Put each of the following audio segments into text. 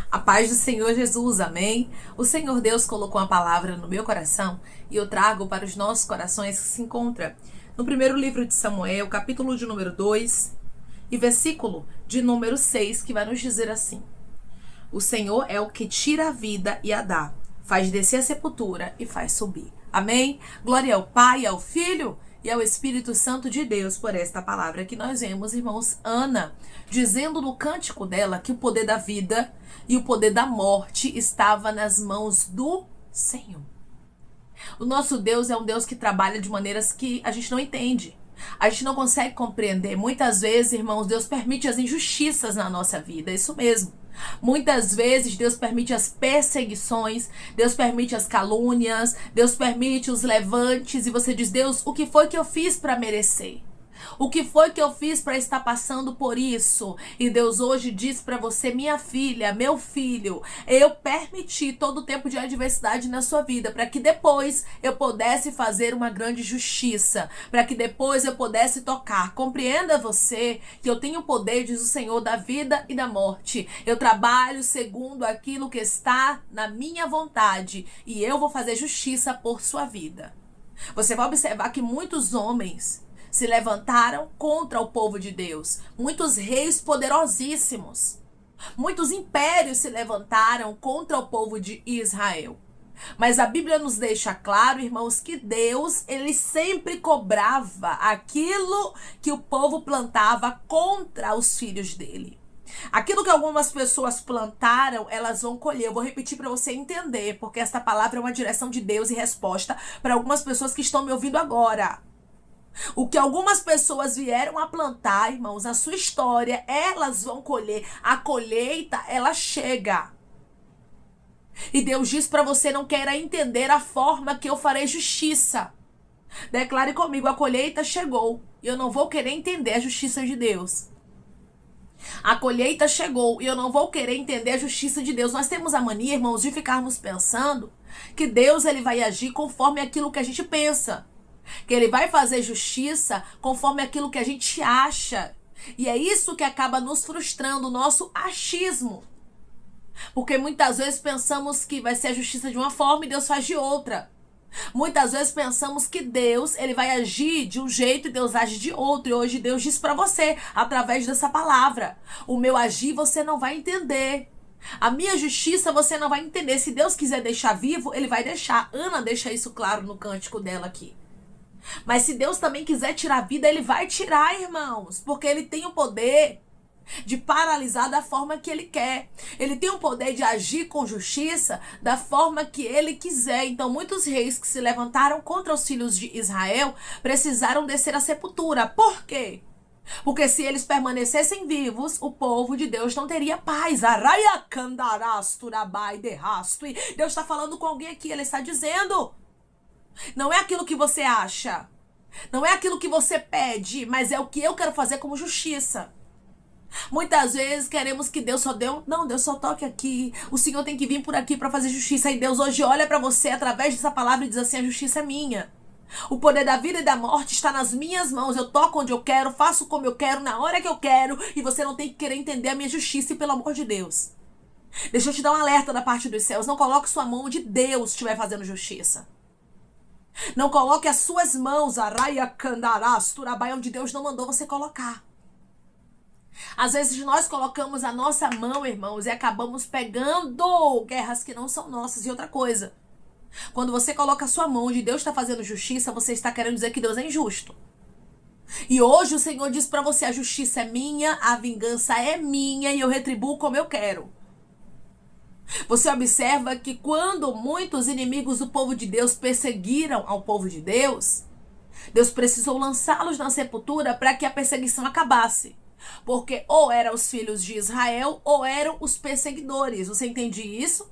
A paz do Senhor Jesus, amém? O Senhor Deus colocou uma palavra no meu coração e eu trago para os nossos corações que se encontra no primeiro livro de Samuel, capítulo de número 2 e versículo de número 6, que vai nos dizer assim: O Senhor é o que tira a vida e a dá, faz descer a sepultura e faz subir. Amém? Glória ao Pai, ao Filho e ao Espírito Santo de Deus por esta palavra que nós vemos, irmãos. Ana dizendo no cântico dela que o poder da vida e o poder da morte estava nas mãos do Senhor. O nosso Deus é um Deus que trabalha de maneiras que a gente não entende. A gente não consegue compreender. Muitas vezes, irmãos, Deus permite as injustiças na nossa vida. Isso mesmo. Muitas vezes Deus permite as perseguições, Deus permite as calúnias, Deus permite os levantes e você diz: Deus, o que foi que eu fiz para merecer? O que foi que eu fiz para estar passando por isso? E Deus hoje diz para você: minha filha, meu filho, eu permiti todo o tempo de adversidade na sua vida para que depois eu pudesse fazer uma grande justiça, para que depois eu pudesse tocar. Compreenda você que eu tenho o poder, diz o Senhor, da vida e da morte. Eu trabalho segundo aquilo que está na minha vontade e eu vou fazer justiça por sua vida. Você vai observar que muitos homens se levantaram contra o povo de Deus. Muitos reis poderosíssimos. Muitos impérios se levantaram contra o povo de Israel. Mas a Bíblia nos deixa claro, irmãos, que Deus, ele sempre cobrava aquilo que o povo plantava contra os filhos dele. Aquilo que algumas pessoas plantaram, elas vão colher. Eu vou repetir para você entender, porque esta palavra é uma direção de Deus e resposta para algumas pessoas que estão me ouvindo agora. O que algumas pessoas vieram a plantar, irmãos, a sua história, elas vão colher. A colheita, ela chega. E Deus diz para você: não queira entender a forma que eu farei justiça. Declare comigo: a colheita chegou. E eu não vou querer entender a justiça de Deus. A colheita chegou e eu não vou querer entender a justiça de Deus. Nós temos a mania, irmãos, de ficarmos pensando que Deus, ele vai agir conforme aquilo que a gente pensa. Que ele vai fazer justiça conforme aquilo que a gente acha. E é isso que acaba nos frustrando, o nosso achismo. Porque muitas vezes pensamos que vai ser a justiça de uma forma e Deus faz de outra. Muitas vezes pensamos que Deus, ele vai agir de um jeito e Deus age de outro. E hoje Deus diz para você, através dessa palavra: o meu agir você não vai entender. A minha justiça você não vai entender. Se Deus quiser deixar vivo, ele vai deixar. Ana deixa isso claro no cântico dela aqui. Mas se Deus também quiser tirar a vida, ele vai tirar, irmãos. Porque ele tem o poder de paralisar da forma que ele quer. Ele tem o poder de agir com justiça da forma que ele quiser. Então, muitos reis que se levantaram contra os filhos de Israel precisaram descer à sepultura. Por quê? Porque se eles permanecessem vivos, o povo de Deus não teria paz. Deus está falando com alguém aqui. Ele está dizendo: não é aquilo que você acha, não é aquilo que você pede, mas é o que eu quero fazer como justiça. Muitas vezes queremos que Deus só dê não, Deus só toque aqui, o Senhor tem que vir por aqui para fazer justiça. E Deus hoje olha para você através dessa palavra e diz assim: a justiça é minha. O poder da vida e da morte está nas minhas mãos. Eu toco onde eu quero, faço como eu quero, na hora que eu quero. E você não tem que querer entender a minha justiça. E pelo amor de Deus, deixa eu te dar um alerta da parte dos céus: não coloque sua mão onde Deus estiver fazendo justiça. Não coloque as suas mãos, onde Deus não mandou você colocar. Às vezes nós colocamos a nossa mão, irmãos, e acabamos pegando guerras que não são nossas. E outra coisa, quando você coloca a sua mão onde Deus está fazendo justiça, você está querendo dizer que Deus é injusto. E hoje o Senhor diz para você: a justiça é minha, a vingança é minha e eu retribuo como eu quero. Você observa que quando muitos inimigos do povo de Deus perseguiram ao povo de Deus, Deus precisou lançá-los na sepultura para que a perseguição acabasse. Porque ou eram os filhos de Israel ou eram os perseguidores. Você entende isso?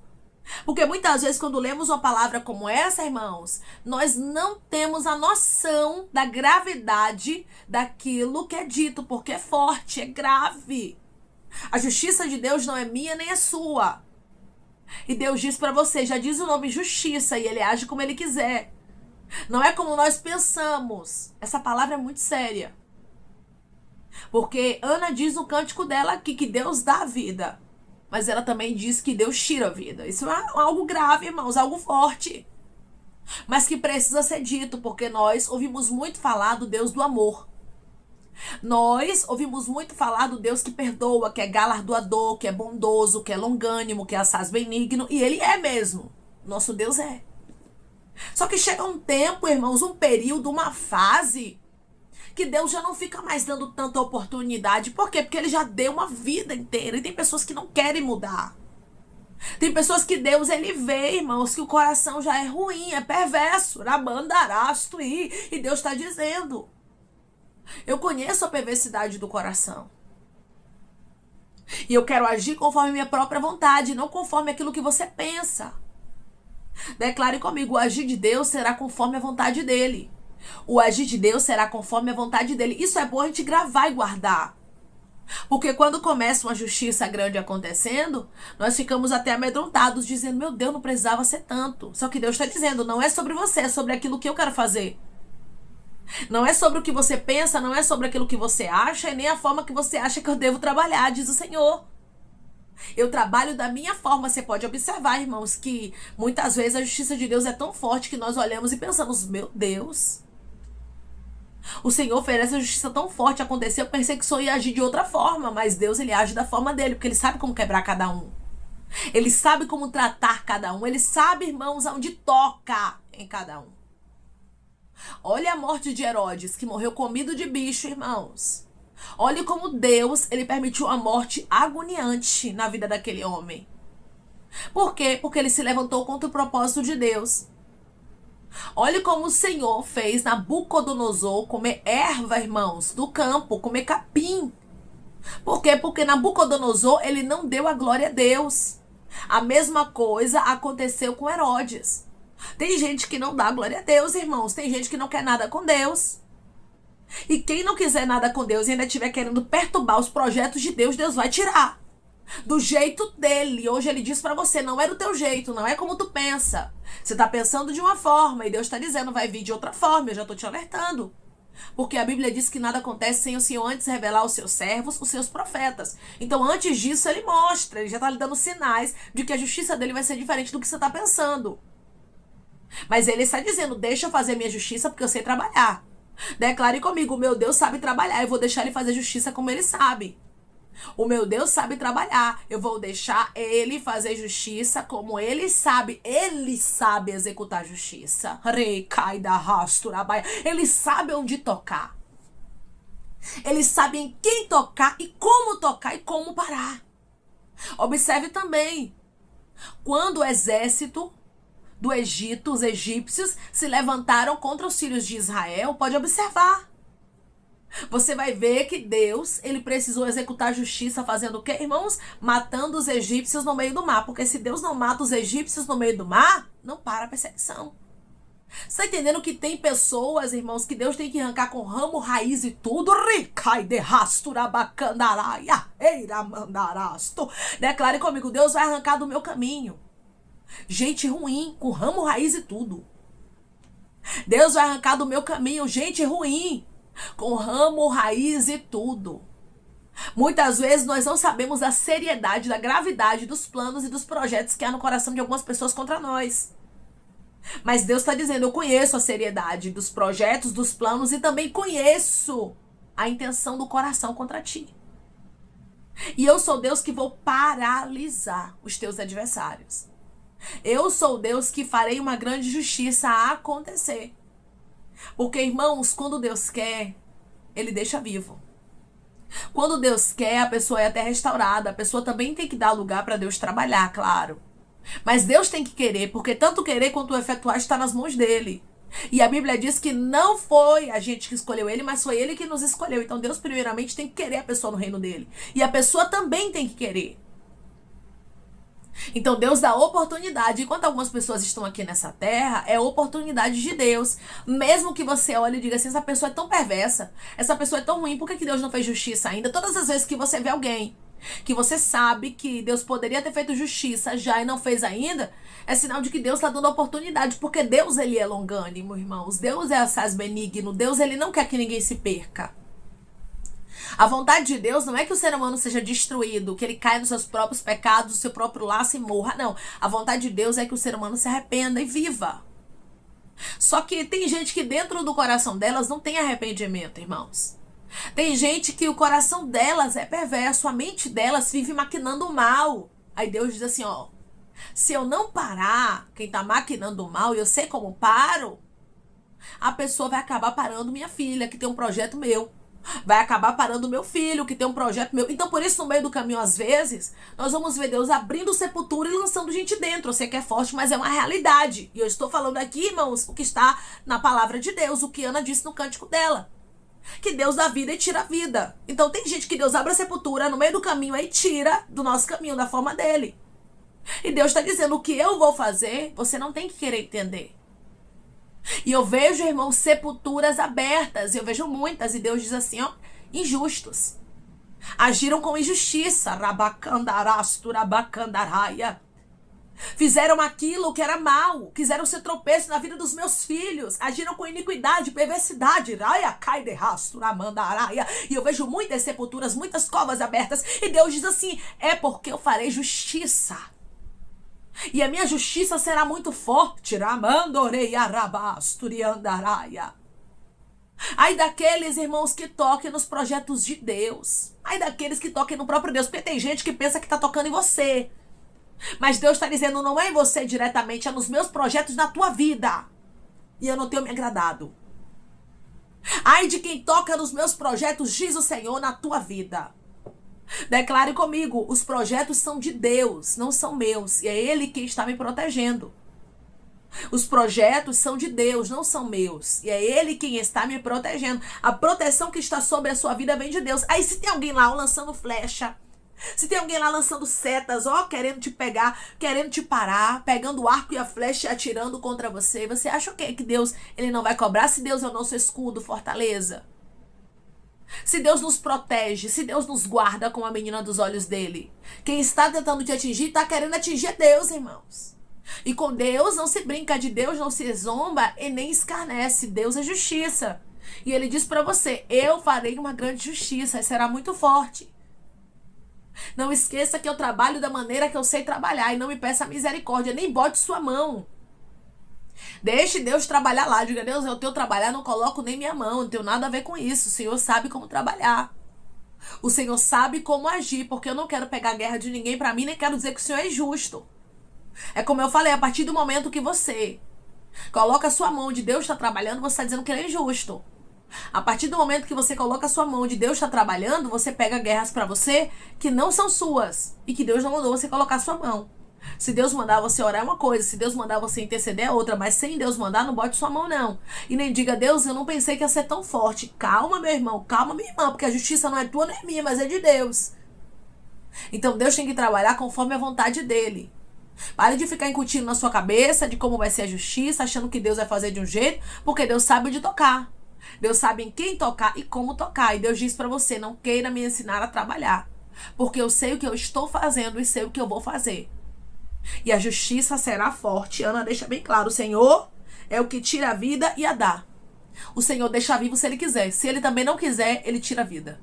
Porque muitas vezes quando lemos uma palavra como essa, irmãos, nós não temos a noção da gravidade daquilo que é dito, porque é forte, é grave. A justiça de Deus não é minha nem é sua. E Deus diz para você, já diz o nome justiça, e ele age como ele quiser. Não é como nós pensamos. Essa palavra é muito séria. Porque Ana diz no cântico dela aqui que Deus dá a vida. mas ela também diz que Deus tira a vida. Isso é algo grave, irmãos, algo forte. Mas que precisa ser dito, porque nós ouvimos muito falar do Deus do amor. Nós ouvimos muito falar do Deus que perdoa, que é galardoador, que é bondoso, que é longânimo, que é assaz benigno, e Ele é mesmo. Nosso Deus é. Só que chega um tempo, irmãos, um período, uma fase, que Deus já não fica mais dando tanta oportunidade. Por quê? Porque Ele já deu uma vida inteira, e tem pessoas que não querem mudar. Tem pessoas que Deus, Ele vê, irmãos, que o coração já é ruim, é perverso, rabandarasto, e Deus está dizendo: eu conheço a perversidade do coração. E eu quero agir conforme a minha própria vontade, não conforme aquilo que você pensa. Declare comigo: o agir de Deus será conforme a vontade dele. O agir de Deus será conforme a vontade dele. Isso é bom a gente gravar e guardar. Porque quando começa uma justiça grande acontecendo, nós ficamos até amedrontados, dizendo: meu Deus, não precisava ser tanto. Só que Deus está dizendo: não é sobre você, é sobre aquilo que eu quero fazer. Não é sobre o que você pensa, não é sobre aquilo que você acha, e nem a forma que você acha que eu devo trabalhar, diz o Senhor. Eu trabalho da minha forma. Você pode observar, irmãos, que muitas vezes a justiça de Deus é tão forte que nós olhamos e pensamos: meu Deus, o Senhor oferece a justiça tão forte, aconteceu, eu pensei que o Senhor ia agir de outra forma, mas Deus, Ele age da forma dele, porque Ele sabe como quebrar cada um. Ele sabe como tratar cada um, Ele sabe, irmãos, aonde toca em cada um. Olha a morte de Herodes, que morreu comido de bicho, irmãos. Olha como Deus, Ele permitiu a morte agoniante na vida daquele homem. Por quê? Porque ele se levantou contra o propósito de Deus. Olha como o Senhor fez Nabucodonosor comer erva, irmãos, do campo, comer capim. Por quê? Porque Nabucodonosor, ele não deu a glória a Deus. A mesma coisa aconteceu com Herodes. Tem gente que não dá glória a Deus, irmãos. Tem gente que não quer nada com Deus. E quem não quiser nada com Deus e ainda estiver querendo perturbar os projetos de Deus, Deus vai tirar. Do jeito dele. Hoje ele diz pra você: não é do teu jeito, não é como tu pensa. Você tá pensando de uma forma e Deus tá dizendo: vai vir de outra forma. Eu já tô te alertando. Porque a Bíblia diz que nada acontece sem o Senhor antes revelar aos seus servos, os seus profetas. Então antes disso ele mostra, ele já tá lhe dando sinais de que a justiça dele vai ser diferente do que você tá pensando. Mas ele está dizendo: deixa eu fazer minha justiça porque eu sei trabalhar. Declare comigo: o meu Deus sabe trabalhar, eu vou deixar ele fazer justiça como ele sabe. O meu Deus sabe trabalhar, eu vou deixar ele fazer justiça como ele sabe. Ele sabe executar justiça. Ele sabe onde tocar. Ele sabe em quem tocar e como parar. Observe também, quando o exército do Egito, os egípcios, se levantaram contra os filhos de Israel, pode observar. Você vai ver que Deus, ele precisou executar justiça fazendo o quê, irmãos? Matando os egípcios no meio do mar. Porque se Deus não mata os egípcios no meio do mar, não para a perseguição. Você está entendendo que tem pessoas, irmãos, que Deus tem que arrancar com ramo, raiz e tudo? Declare comigo: Deus vai arrancar do meu caminho gente ruim, com ramo, raiz e tudo. Deus vai arrancar do meu caminho gente ruim, com ramo, raiz e tudo. Muitas vezes nós não sabemos a seriedade, da gravidade dos planos e dos projetos que há no coração de algumas pessoas contra nós. Mas Deus está dizendo: eu conheço a seriedade dos projetos, dos planos, e também conheço a intenção do coração contra ti. E eu sou Deus que vou paralisar os teus adversários. Eu sou Deus que farei uma grande justiça acontecer. Porque, irmãos, quando Deus quer, Ele deixa vivo. Quando Deus quer, a pessoa é até restaurada. A pessoa também tem que dar lugar para Deus trabalhar, claro. Mas Deus tem que querer, porque tanto querer quanto efetuar está nas mãos dele. E a Bíblia diz que não foi a gente que escolheu ele, mas foi ele que nos escolheu. Então Deus primeiramente tem que querer a pessoa no reino dele. E a pessoa também tem que querer. Então Deus dá oportunidade. Enquanto algumas pessoas estão aqui nessa terra, é oportunidade de Deus. Mesmo que você olhe e diga assim: essa pessoa é tão perversa, essa pessoa é tão ruim, por que Deus não fez justiça ainda? Todas as vezes que você vê alguém que você sabe que Deus poderia ter feito justiça já e não fez ainda, é sinal de que Deus está dando oportunidade. Porque Deus, ele é longânimo, irmãos. Deus é assaz benigno. Deus, ele não quer que ninguém se perca. A vontade de Deus não é que o ser humano seja destruído, que ele caia nos seus próprios pecados, no seu próprio laço e morra. Não. A vontade de Deus é que o ser humano se arrependa e viva. Só que tem gente que dentro do coração delas não tem arrependimento, irmãos. Tem gente que o coração delas é perverso, a mente delas vive maquinando o mal. Aí Deus diz assim, ó, se eu não parar quem tá maquinando o mal, e eu sei como paro, a pessoa vai acabar parando minha filha, que tem um projeto meu. Vai acabar parando meu filho, que tem um projeto meu. Então, por isso, no meio do caminho, às vezes, nós vamos ver Deus abrindo sepultura e lançando gente dentro. Eu sei que é forte, mas é uma realidade. E eu estou falando aqui, irmãos, o que está na palavra de Deus, o que Ana disse no cântico dela. Que Deus dá vida e tira a vida. Então, tem gente que Deus abre a sepultura no meio do caminho e tira do nosso caminho, da forma dele. E Deus está dizendo, o que eu vou fazer, você não tem que querer entender. E eu vejo, irmãos, sepulturas abertas. Eu vejo muitas. E Deus diz assim, ó, injustos. Agiram com injustiça. Rabacandarastro, rabacandaraia. Fizeram aquilo que era mal. Quiseram ser tropeço na vida dos meus filhos. Agiram com iniquidade, perversidade. Raia, cai de rastro, ramandaraia. E eu vejo muitas sepulturas, muitas covas abertas. E Deus diz assim, é porque eu farei justiça. E a minha justiça será muito forte. Ai daqueles, irmãos, que toquem nos projetos de Deus. Ai daqueles que toquem no próprio Deus. Porque tem gente que pensa que está tocando em você. Mas Deus está dizendo, não é em você diretamente, é nos meus projetos na tua vida. E eu não tenho me agradado. Ai de quem toca nos meus projetos, diz o Senhor, na tua vida. Declare comigo, os projetos são de Deus, não são meus. E é Ele quem está me protegendo. Os projetos são de Deus, não são meus. E é Ele quem está me protegendo. A proteção que está sobre a sua vida vem de Deus. Aí se tem alguém lá lançando flecha, se tem alguém lá lançando setas, ó, querendo te pegar, querendo te parar, pegando o arco e a flecha e atirando contra você, você acha o quê? Que Deus, Ele não vai cobrar se Deus é o nosso escudo, fortaleza? Se Deus nos protege, se Deus nos guarda como a menina dos olhos dele. Quem está tentando te atingir, está querendo atingir Deus, irmãos. E com Deus não se brinca, de Deus não se zomba e nem escarnece. Deus é justiça. E ele diz para você, eu farei uma grande justiça e será muito forte. Não esqueça que eu trabalho da maneira que eu sei trabalhar e não me peça misericórdia, nem bote sua mão. Deixe Deus trabalhar lá. Diga, Deus, é o teu trabalhar, não coloco nem minha mão, não tenho nada a ver com isso. O Senhor sabe como trabalhar. O Senhor sabe como agir, porque eu não quero pegar a guerra de ninguém para mim, nem quero dizer que o Senhor é injusto. É como eu falei, a partir do momento que você coloca a sua mão de Deus está trabalhando, você está dizendo que ele é injusto. A partir do momento que você coloca a sua mão de Deus está trabalhando, você pega guerras para você que não são suas e que Deus não mandou você colocar a sua mão. Se Deus mandar você orar é uma coisa, se Deus mandar você interceder é outra, mas sem Deus mandar, não bote sua mão não. E nem diga, Deus, eu não pensei que ia ser tão forte. Calma, meu irmão, calma, minha irmã, porque a justiça não é tua nem minha, mas é de Deus. Então Deus tem que trabalhar conforme a vontade dele. Pare de ficar incutindo na sua cabeça de como vai ser a justiça, achando que Deus vai fazer de um jeito, porque Deus sabe onde tocar. Deus sabe em quem tocar e como tocar. E Deus diz pra você, não queira me ensinar a trabalhar, porque eu sei o que eu estou fazendo e sei o que eu vou fazer. E a justiça será forte. Ana deixa bem claro, o Senhor é o que tira a vida e a dá. O Senhor deixa vivo se ele quiser. Se ele também não quiser, ele tira a vida.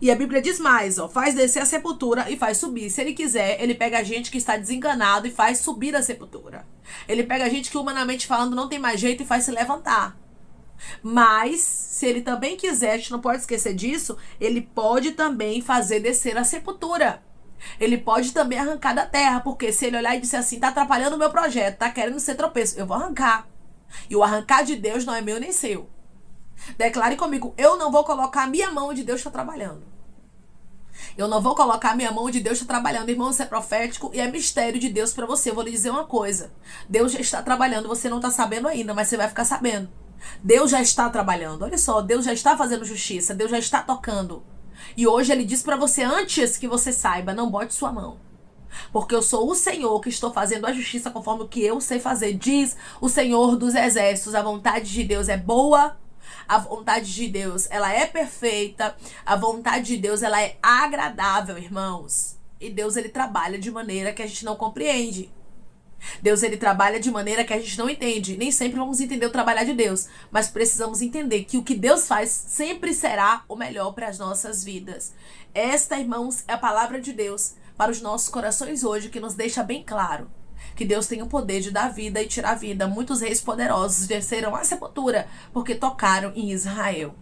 E a Bíblia diz mais, ó, faz descer a sepultura e faz subir. Se ele quiser, ele pega a gente que está desenganado e faz subir a sepultura. Ele pega a gente que humanamente falando não tem mais jeito e faz se levantar. Mas, se ele também quiser, a gente não pode esquecer disso, ele pode também fazer descer a sepultura. Ele pode também arrancar da terra, porque se ele olhar e disser assim, tá atrapalhando o meu projeto, tá querendo ser tropeço, eu vou arrancar. E o arrancar de Deus não é meu nem seu. Declare comigo, eu não vou colocar a minha mão onde Deus está trabalhando. Eu não vou colocar a minha mão onde Deus está trabalhando. Irmão, isso é profético e é mistério de Deus para você. Eu vou lhe dizer uma coisa. Deus já está trabalhando, você não está sabendo ainda, mas você vai ficar sabendo. Deus já está trabalhando. Olha só, Deus já está fazendo justiça, Deus já está tocando. E hoje ele diz para você, antes que você saiba, não bote sua mão. Porque eu sou o Senhor que estou fazendo a justiça conforme o que eu sei fazer. Diz o Senhor dos Exércitos, a vontade de Deus é boa, a vontade de Deus, ela é perfeita, a vontade de Deus, ela é agradável, irmãos. E Deus, ele trabalha de maneira que a gente não compreende. Deus, ele trabalha de maneira que a gente não entende. Nem sempre vamos entender o trabalhar de Deus, mas precisamos entender que o que Deus faz sempre será o melhor para as nossas vidas. Esta, irmãos, é a palavra de Deus para os nossos corações hoje, que nos deixa bem claro que Deus tem o poder de dar vida e tirar vida. Muitos reis poderosos desceram à sepultura porque tocaram em Israel.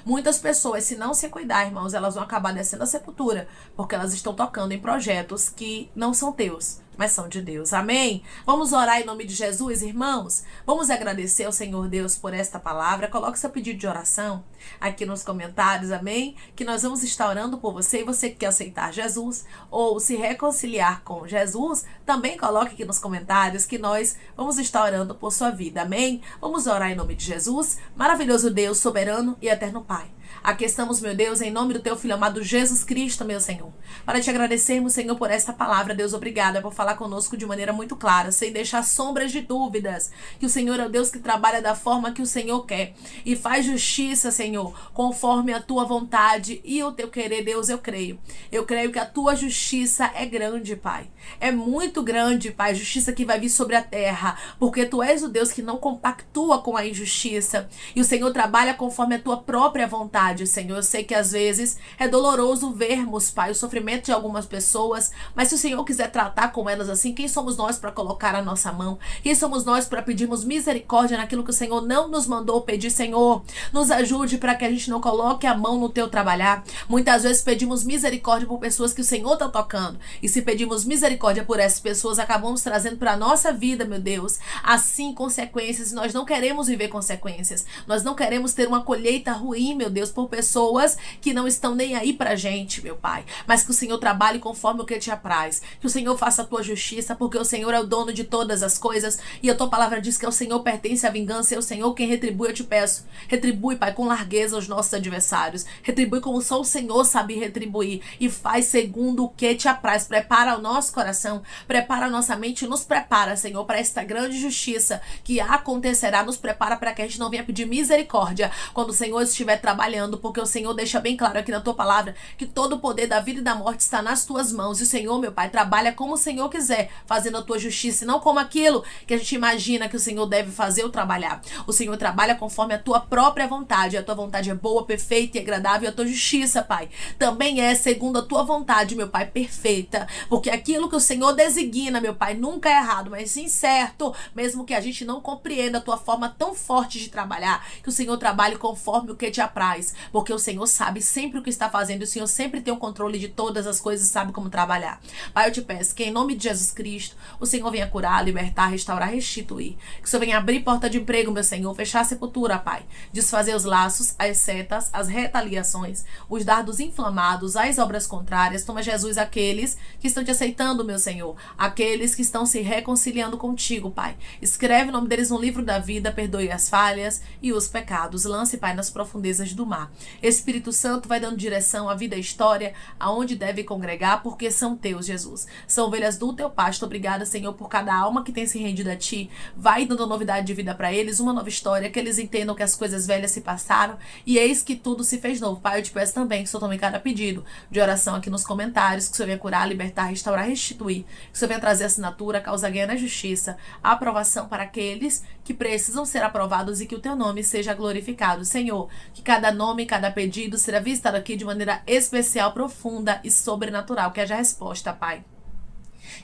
Muitas pessoas, se não se cuidar, irmãos, elas vão acabar descendo à sepultura porque elas estão tocando em projetos que não são teus, mas são de Deus. Amém? Vamos orar em nome de Jesus, irmãos? Vamos agradecer ao Senhor Deus por esta palavra. Coloque seu pedido de oração aqui nos comentários, amém? Que nós vamos estar orando por você. E você que quer aceitar Jesus ou se reconciliar com Jesus, também coloque aqui nos comentários que nós vamos estar orando por sua vida, amém? Vamos orar em nome de Jesus. Maravilhoso Deus, soberano e eterno Pai. Aqui estamos, meu Deus, em nome do teu Filho amado Jesus Cristo, meu Senhor. Para te agradecermos, Senhor, por esta palavra. Deus, obrigada por falar conosco de maneira muito clara, sem deixar sombras de dúvidas. Que o Senhor é o Deus que trabalha da forma que o Senhor quer. E faz justiça, Senhor, conforme a tua vontade e o teu querer, Deus, eu creio. Eu creio que a tua justiça é grande, Pai. É muito grande, Pai, a justiça que vai vir sobre a terra. Porque tu és o Deus que não compactua com a injustiça. E o Senhor trabalha conforme a tua própria vontade. Senhor, eu sei que às vezes é doloroso vermos, Pai, o sofrimento de algumas pessoas, mas se o Senhor quiser tratar com elas assim, quem somos nós para colocar a nossa mão? Quem somos nós para pedirmos misericórdia naquilo que o Senhor não nos mandou pedir? Senhor, nos ajude para que a gente não coloque a mão no teu trabalhar. Muitas vezes pedimos misericórdia por pessoas que o Senhor está tocando, e se pedimos misericórdia por essas pessoas, acabamos trazendo para a nossa vida, meu Deus, assim, consequências. Nós não queremos viver consequências, nós não queremos ter uma colheita ruim, meu Deus, por pessoas que não estão nem aí pra gente, meu Pai. Mas que o Senhor trabalhe conforme o que te apraz. Que o Senhor faça a tua justiça, porque o Senhor é o dono de todas as coisas. E a tua palavra diz que ao Senhor pertence a vingança. É o Senhor quem retribui, eu te peço. Retribui, Pai, com largueza os nossos adversários. Retribui como só o Senhor sabe retribuir. E faz segundo o que te apraz. Prepara o nosso coração, prepara a nossa mente e nos prepara, Senhor, para esta grande justiça que acontecerá. Nos prepara para que a gente não venha pedir misericórdia quando o Senhor estiver trabalhando, porque o Senhor deixa bem claro aqui na tua palavra que todo o poder da vida e da morte está nas tuas mãos. E o Senhor, meu Pai, trabalha como o Senhor quiser, fazendo a tua justiça, e não como aquilo que a gente imagina que o Senhor deve fazer ou trabalhar. O Senhor trabalha conforme a tua própria vontade. A tua vontade é boa, perfeita e agradável. E a tua justiça, Pai, também é segundo a tua vontade, meu Pai, perfeita. Porque aquilo que o Senhor designa, meu Pai, nunca é errado, mas sim certo, mesmo que a gente não compreenda a tua forma tão forte de trabalhar. Que o Senhor trabalhe conforme o que te apraz, porque o Senhor sabe sempre o que está fazendo. O Senhor sempre tem o controle de todas as coisas e sabe como trabalhar. Pai, eu te peço que em nome de Jesus Cristo o Senhor venha curar, libertar, restaurar, restituir. Que o Senhor venha abrir porta de emprego, meu Senhor, fechar a sepultura, Pai, desfazer os laços, as setas, as retaliações, os dardos inflamados, as obras contrárias. Toma, Jesus, aqueles que estão te aceitando, meu Senhor, aqueles que estão se reconciliando contigo, Pai. Escreve o nome deles no livro da vida, perdoe as falhas e os pecados. Lance, Pai, nas profundezas do mar. Espírito Santo vai dando direção à vida e história, aonde deve congregar, porque são teus, Jesus. São ovelhas do teu pasto. Obrigada, Senhor, por cada alma que tem se rendido a ti. Vai dando novidade de vida para eles, uma nova história, que eles entendam que as coisas velhas se passaram e eis que tudo se fez novo. Pai, eu te peço também que o Senhor tome cada pedido de oração aqui nos comentários, que o Senhor venha curar, libertar, restaurar, restituir, que o Senhor venha trazer assinatura, causa ganha na justiça, a aprovação para aqueles que precisam ser aprovados e que o teu nome seja glorificado. Senhor, que cada nome, cada pedido será visitado aqui de maneira especial, profunda e sobrenatural. Que haja resposta, Pai.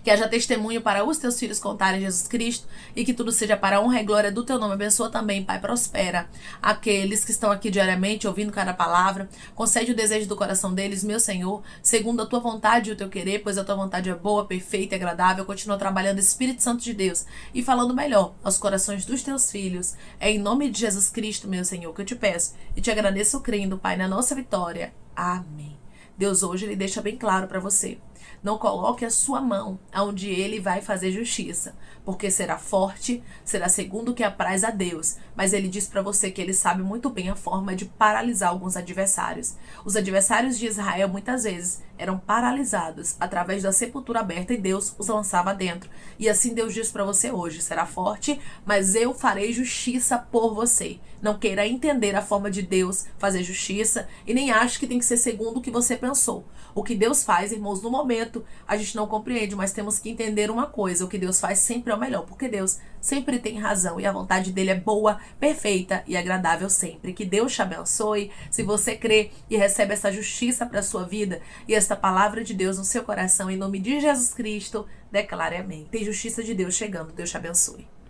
Que haja testemunho para os teus filhos contarem Jesus Cristo e que tudo seja para a honra e glória do teu nome. Abençoa também, Pai, prospera aqueles que estão aqui diariamente ouvindo cada palavra. Concede o desejo do coração deles, meu Senhor, segundo a tua vontade e o teu querer, pois a tua vontade é boa, perfeita e agradável. Continua trabalhando, Espírito Santo de Deus, e falando melhor aos corações dos teus filhos. É em nome de Jesus Cristo, meu Senhor, que eu te peço e te agradeço crendo, Pai, na nossa vitória. Amém. Deus hoje ele deixa bem claro para você. Não coloque a sua mão onde ele vai fazer justiça, porque será forte, será segundo o que apraz a Deus. Mas ele diz para você que ele sabe muito bem a forma de paralisar alguns adversários. Os adversários de Israel muitas vezes eram paralisados através da sepultura aberta e Deus os lançava dentro. E assim Deus diz para você hoje, será forte, mas eu farei justiça por você. Não queira entender a forma de Deus fazer justiça e nem ache que tem que ser segundo o que você pensou. O que Deus faz, irmãos, no momento momento a gente não compreende, mas temos que entender uma coisa: o que Deus faz sempre é o melhor, porque Deus sempre tem razão e a vontade dele é boa, perfeita e agradável sempre. Que Deus te abençoe. Se você crê e recebe essa justiça para a sua vida e esta palavra de Deus no seu coração, em nome de Jesus Cristo, declare amém. Tem justiça de Deus chegando. Deus te abençoe.